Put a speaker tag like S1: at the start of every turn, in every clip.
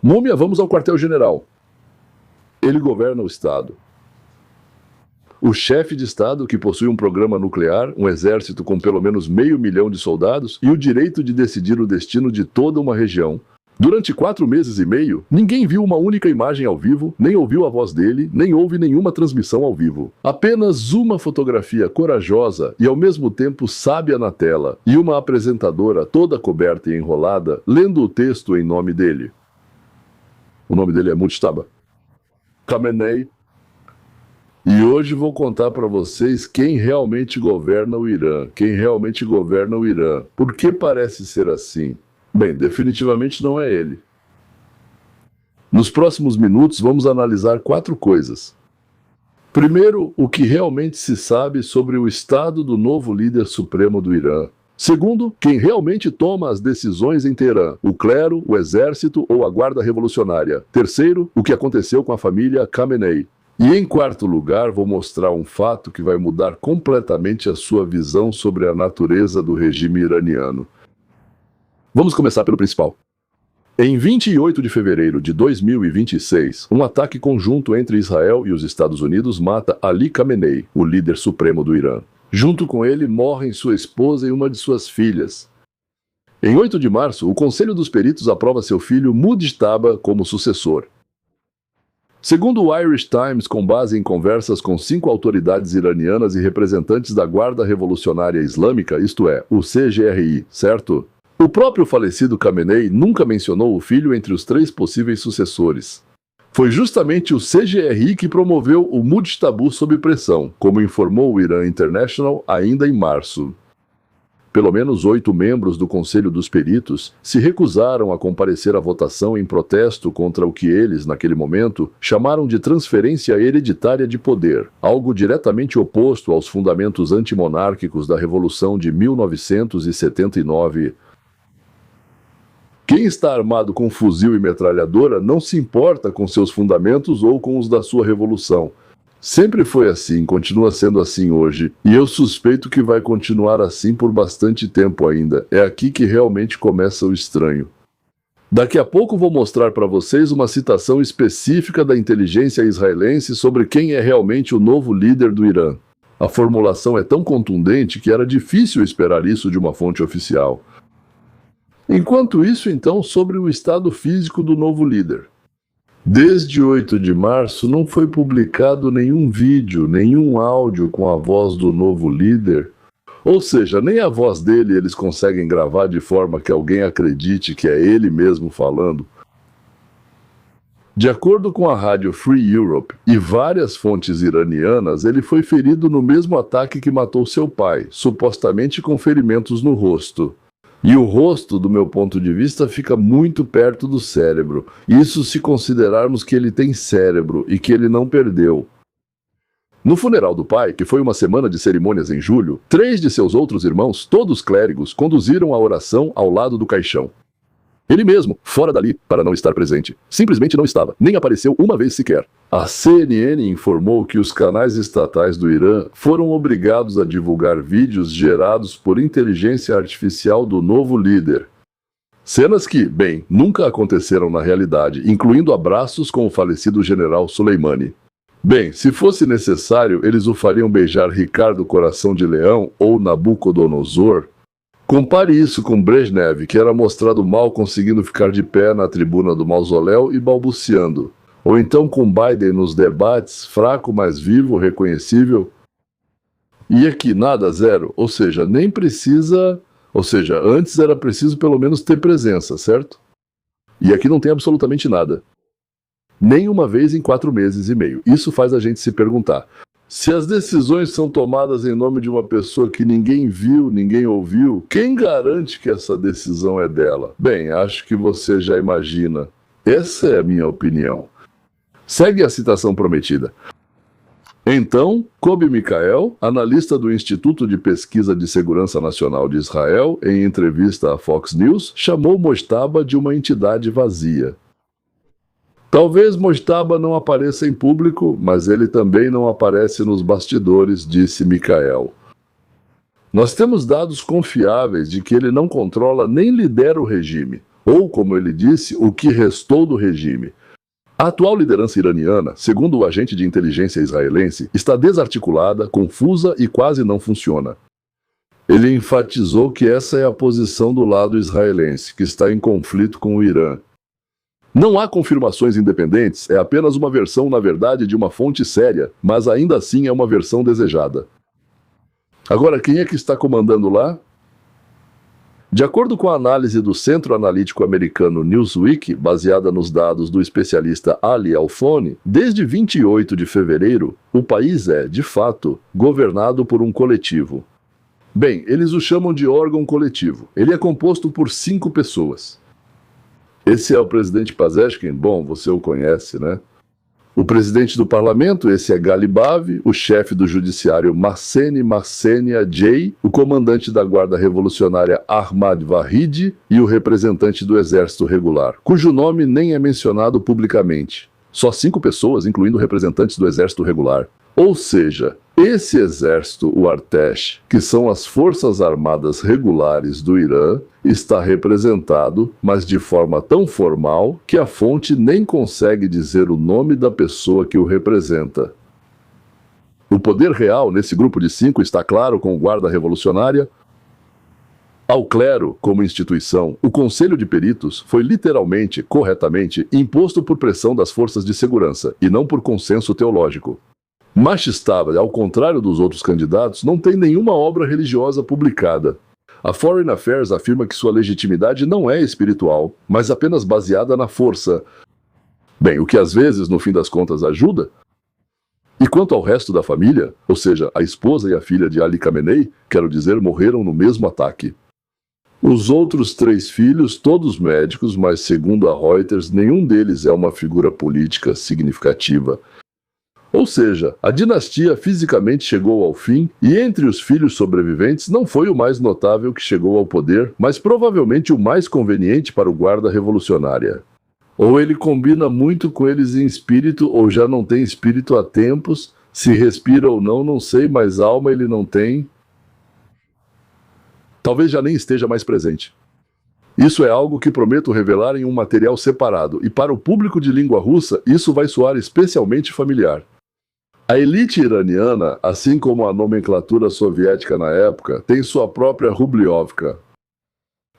S1: Múmia, vamos ao quartel-general. Ele governa o Estado. O chefe de Estado, que possui um programa nuclear, um exército com pelo menos 500 mil de soldados e o direito de decidir o destino de toda uma região. Durante 4 meses e meio, ninguém viu uma única imagem ao vivo, nem ouviu a voz dele, nem houve nenhuma transmissão ao vivo. Apenas uma fotografia corajosa e ao mesmo tempo sábia na tela, e uma apresentadora toda coberta e enrolada, lendo o texto em nome dele. O nome dele é Mujtaba Khamenei. E hoje vou contar para vocês quem realmente governa o Irã. Quem realmente governa o Irã. Por que parece ser assim? Bem, definitivamente não é ele. Nos próximos minutos vamos analisar 4 coisas. Primeiro, o que realmente se sabe sobre o estado do novo líder supremo do Irã. Segundo, quem realmente toma as decisões em Teherã, o clero, o exército ou a guarda revolucionária. Terceiro, o que aconteceu com a família Khamenei. E em quarto lugar, vou mostrar um fato que vai mudar completamente a sua visão sobre a natureza do regime iraniano. Vamos começar pelo principal. Em 28 de fevereiro de 2026, um ataque conjunto entre Israel e os Estados Unidos mata Ali Khamenei, o líder supremo do Irã. Junto com ele, morrem sua esposa e uma de suas filhas. Em 8 de março, o Conselho dos Peritos aprova seu filho Mujtaba como sucessor. Segundo o Irish Times, com base em conversas com 5 autoridades iranianas e representantes da Guarda Revolucionária Islâmica, isto é, o CGRI, certo? O próprio falecido Khamenei nunca mencionou o filho entre os 3 possíveis sucessores. Foi justamente o CGRI que promoveu o Mujtaba sob pressão, como informou o Iran International ainda em março. Pelo menos 8 membros do Conselho dos Peritos se recusaram a comparecer à votação em protesto contra o que eles, naquele momento, chamaram de transferência hereditária de poder, algo diretamente oposto aos fundamentos antimonárquicos da Revolução de 1979. Quem está armado com fuzil e metralhadora não se importa com seus fundamentos ou com os da sua revolução. Sempre foi assim, continua sendo assim hoje, e eu suspeito que vai continuar assim por bastante tempo ainda. É aqui que realmente começa o estranho. Daqui a pouco vou mostrar para vocês uma citação específica da inteligência israelense sobre quem é realmente o novo líder do Irã. A formulação é tão contundente que era difícil esperar isso de uma fonte oficial. Enquanto isso, então, sobre o estado físico do novo líder. Desde 8 de março não foi publicado nenhum vídeo, nenhum áudio com a voz do novo líder. Ou seja, nem a voz dele eles conseguem gravar de forma que alguém acredite que é ele mesmo falando. De acordo com a rádio Free Europe e várias fontes iranianas, ele foi ferido no mesmo ataque que matou seu pai, supostamente com ferimentos no rosto. E o rosto, do meu ponto de vista, fica muito perto do cérebro. Isso se considerarmos que ele tem cérebro e que ele não perdeu. No funeral do pai, que foi uma semana de cerimônias em julho, 3 de seus outros irmãos, todos clérigos, conduziram a oração ao lado do caixão. Ele mesmo, fora dali, para não estar presente. Simplesmente não estava, nem apareceu uma vez sequer. A CNN informou que os canais estatais do Irã foram obrigados a divulgar vídeos gerados por inteligência artificial do novo líder. Cenas que, bem, nunca aconteceram na realidade, incluindo abraços com o falecido general Soleimani. Bem, se fosse necessário, eles o fariam beijar Ricardo Coração de Leão ou Nabucodonosor. Compare isso com Brezhnev, que era mostrado mal conseguindo ficar de pé na tribuna do mausoléu e balbuciando. Ou então com Biden nos debates, fraco, mas vivo, reconhecível. E aqui, nada, zero. Ou seja, nem precisa... Ou seja, antes era preciso pelo menos ter presença, certo? E aqui não tem absolutamente nada. Nem uma vez em 4 meses e meio. Isso faz a gente se perguntar. Se as decisões são tomadas em nome de uma pessoa que ninguém viu, ninguém ouviu, quem garante que essa decisão é dela? Bem, acho que você já imagina. Essa é a minha opinião. Segue a citação prometida. Então, Kobi Mikael, analista do Instituto de Pesquisa de Segurança Nacional de Israel, em entrevista à Fox News, chamou Mojtaba de uma entidade vazia. Talvez Mojtaba não apareça em público, mas ele também não aparece nos bastidores, disse Mikael. Nós temos dados confiáveis de que ele não controla nem lidera o regime. ou, como ele disse, o que restou do regime. A atual liderança iraniana, segundo o agente de inteligência israelense, está desarticulada, confusa e quase não funciona. Ele enfatizou que essa é a posição do lado israelense, que está em conflito com o Irã. Não há confirmações independentes, é apenas uma versão, na verdade, de uma fonte séria, mas ainda assim é uma versão desejada. Agora, quem é que está comandando lá? De acordo com a análise do Centro Analítico Americano Newsweek, baseada nos dados do especialista Ali Alfoni, desde 28 de fevereiro, o país é, de fato, governado por um coletivo. Bem, eles o chamam de órgão coletivo. Ele é composto por 5 pessoas. Esse é o presidente Pezeshkian, bom, você o conhece, né? O presidente do parlamento, esse é Galibav, o chefe do judiciário Marseni Jay, o comandante da guarda revolucionária Ahmad Vahidi e o representante do exército regular, cujo nome nem é mencionado publicamente. Só 5 pessoas, incluindo representantes do exército regular. Ou seja, esse exército, o Artesh, que são as forças armadas regulares do Irã, está representado, mas de forma tão formal que a fonte nem consegue dizer o nome da pessoa que o representa. O poder real nesse grupo de 5 está claro com o guarda revolucionária. Ao clero, como instituição, o Conselho de Peritos foi literalmente, corretamente, imposto por pressão das forças de segurança e não por consenso teológico. Machistaba, ao contrário dos outros candidatos, não tem nenhuma obra religiosa publicada. A Foreign Affairs afirma que sua legitimidade não é espiritual, mas apenas baseada na força. Bem, o que às vezes, no fim das contas, ajuda. E quanto ao resto da família, ou seja, a esposa e a filha de Ali Khamenei, quero dizer, morreram no mesmo ataque. Os outros 3 filhos, todos médicos, mas segundo a Reuters, nenhum deles é uma figura política significativa. Ou seja, a dinastia fisicamente chegou ao fim e entre os filhos sobreviventes não foi o mais notável que chegou ao poder, mas provavelmente o mais conveniente para o guarda revolucionária. Ou ele combina muito com eles em espírito ou já não tem espírito há tempos, se respira ou não, não sei, mas alma ele não tem. Talvez já nem esteja mais presente. Isso é algo que prometo revelar em um material separado, e para o público de língua russa isso vai soar especialmente familiar. A elite iraniana, assim como a nomenclatura soviética na época, tem sua própria Rubliovka.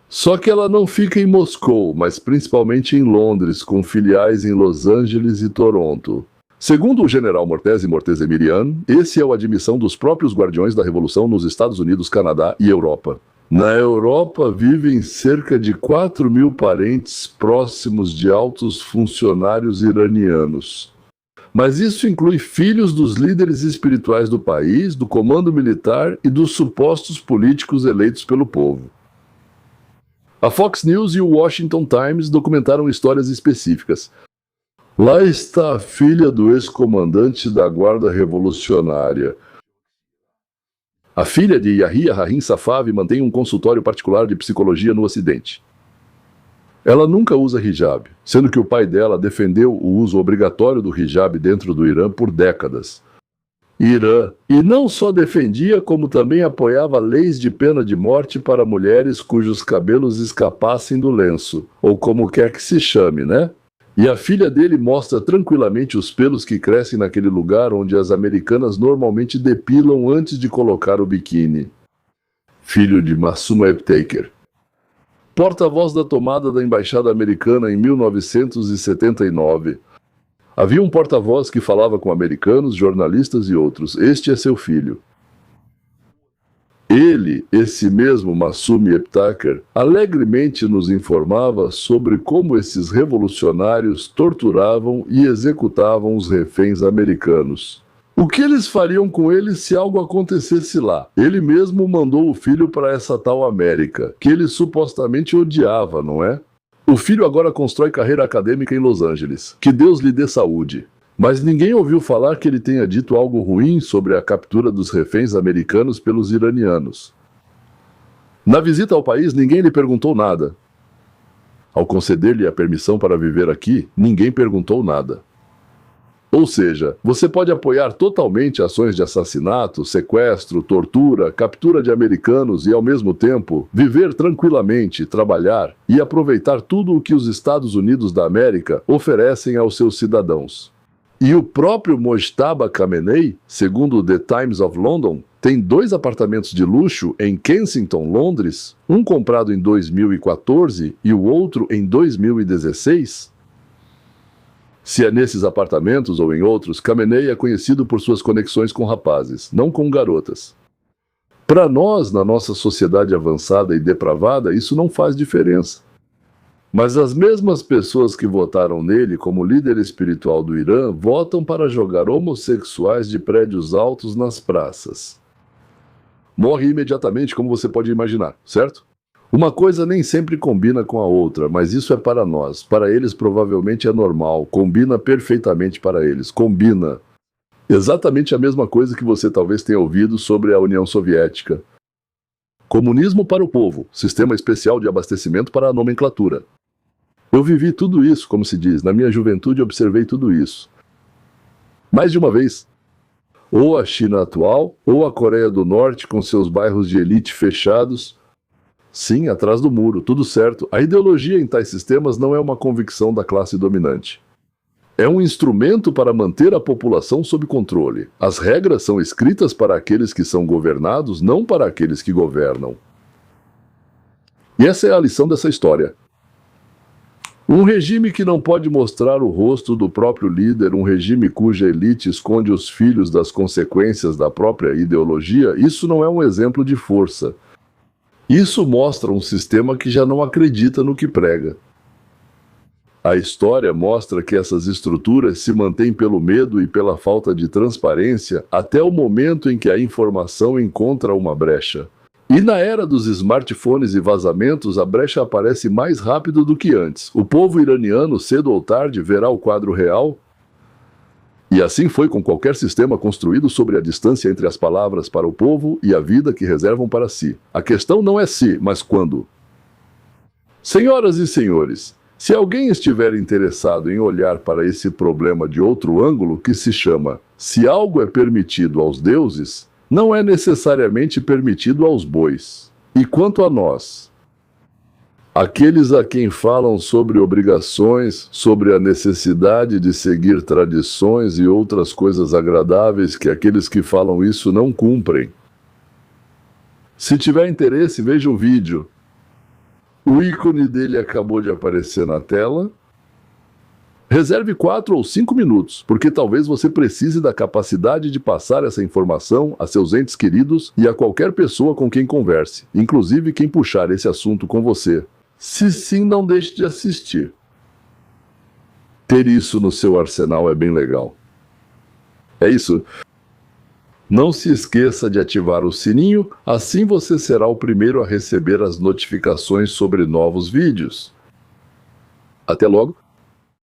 S1: Só que ela não fica em Moscou, mas principalmente em Londres, com filiais em Los Angeles e Toronto. Segundo o general Mortezemirian, esse é a admissão dos próprios guardiões da Revolução nos Estados Unidos, Canadá e Europa. Na Europa vivem cerca de 4.000 parentes próximos de altos funcionários iranianos. Mas isso inclui filhos dos líderes espirituais do país, do comando militar e dos supostos políticos eleitos pelo povo. A Fox News e o Washington Times documentaram histórias específicas. Lá está a filha do ex-comandante da Guarda Revolucionária. A filha de Yahya Harim Safavi mantém um consultório particular de psicologia no Ocidente. Ela nunca usa hijab, sendo que o pai dela defendeu o uso obrigatório do hijab dentro do Irã por décadas. E não só defendia, como também apoiava leis de pena de morte para mulheres cujos cabelos escapassem do lenço, ou como quer que se chame, né? E a filha dele mostra tranquilamente os pelos que crescem naquele lugar onde as americanas normalmente depilam antes de colocar o biquíni. Filho de Massouma Ebtaker. Porta-voz da tomada da embaixada americana em 1979. Havia um porta-voz que falava com americanos, jornalistas e outros. Este é seu filho. Ele, esse mesmo Massouma Ebtaker, alegremente nos informava sobre como esses revolucionários torturavam e executavam os reféns americanos. O que eles fariam com ele se algo acontecesse lá? Ele mesmo mandou o filho para essa tal América, que ele supostamente odiava, não é? O filho agora constrói carreira acadêmica em Los Angeles. Que Deus lhe dê saúde. Mas ninguém ouviu falar que ele tenha dito algo ruim sobre a captura dos reféns americanos pelos iranianos. Na visita ao país, ninguém lhe perguntou nada. Ao conceder-lhe a permissão para viver aqui, ninguém perguntou nada. Ou seja, você pode apoiar totalmente ações de assassinato, sequestro, tortura, captura de americanos e, ao mesmo tempo, viver tranquilamente, trabalhar e aproveitar tudo o que os Estados Unidos da América oferecem aos seus cidadãos. E o próprio Mojtaba Khamenei, segundo o The Times of London, tem 2 apartamentos de luxo em Kensington, Londres, um comprado em 2014 e o outro em 2016. Se é nesses apartamentos ou em outros, Khamenei é conhecido por suas conexões com rapazes, não com garotas. Para nós, na nossa sociedade avançada e depravada, isso não faz diferença. Mas as mesmas pessoas que votaram nele como líder espiritual do Irã votam para jogar homossexuais de prédios altos nas praças. Morre imediatamente, como você pode imaginar, certo? Uma coisa nem sempre combina com a outra, mas isso é para nós. Para eles provavelmente é normal, combina perfeitamente para eles, combina. Exatamente a mesma coisa que você talvez tenha ouvido sobre a União Soviética. Comunismo para o povo, sistema especial de abastecimento para a nomenclatura. Eu vivi tudo isso, como se diz, na minha juventude observei tudo isso. Mais de uma vez. Ou a China atual, ou a Coreia do Norte com seus bairros de elite fechados. Sim, atrás do muro, tudo certo. A ideologia em tais sistemas não é uma convicção da classe dominante. É um instrumento para manter a população sob controle. As regras são escritas para aqueles que são governados, não para aqueles que governam. E essa é a lição dessa história. Um regime que não pode mostrar o rosto do próprio líder, um regime cuja elite esconde os filhos das consequências da própria ideologia, isso não é um exemplo de força. Isso mostra um sistema que já não acredita no que prega. A história mostra que essas estruturas se mantêm pelo medo e pela falta de transparência até o momento em que a informação encontra uma brecha. E na era dos smartphones e vazamentos, a brecha aparece mais rápido do que antes. O povo iraniano, cedo ou tarde, verá o quadro real. E assim foi com qualquer sistema construído sobre a distância entre as palavras para o povo e a vida que reservam para si. A questão não é se, mas quando. Senhoras e senhores, se alguém estiver interessado em olhar para esse problema de outro ângulo, que se chama se algo é permitido aos deuses, não é necessariamente permitido aos bois. E quanto a nós? Aqueles a quem falam sobre obrigações, sobre a necessidade de seguir tradições e outras coisas agradáveis que aqueles que falam isso não cumprem. Se tiver interesse, veja o vídeo. O ícone dele acabou de aparecer na tela. Reserve 4 ou 5 minutos, porque talvez você precise da capacidade de passar essa informação a seus entes queridos e a qualquer pessoa com quem converse, inclusive quem puxar esse assunto com você. Se sim, não deixe de assistir. Ter isso no seu arsenal é bem legal. É isso. Não se esqueça de ativar o sininho, assim você será o primeiro a receber as notificações sobre novos vídeos. Até logo!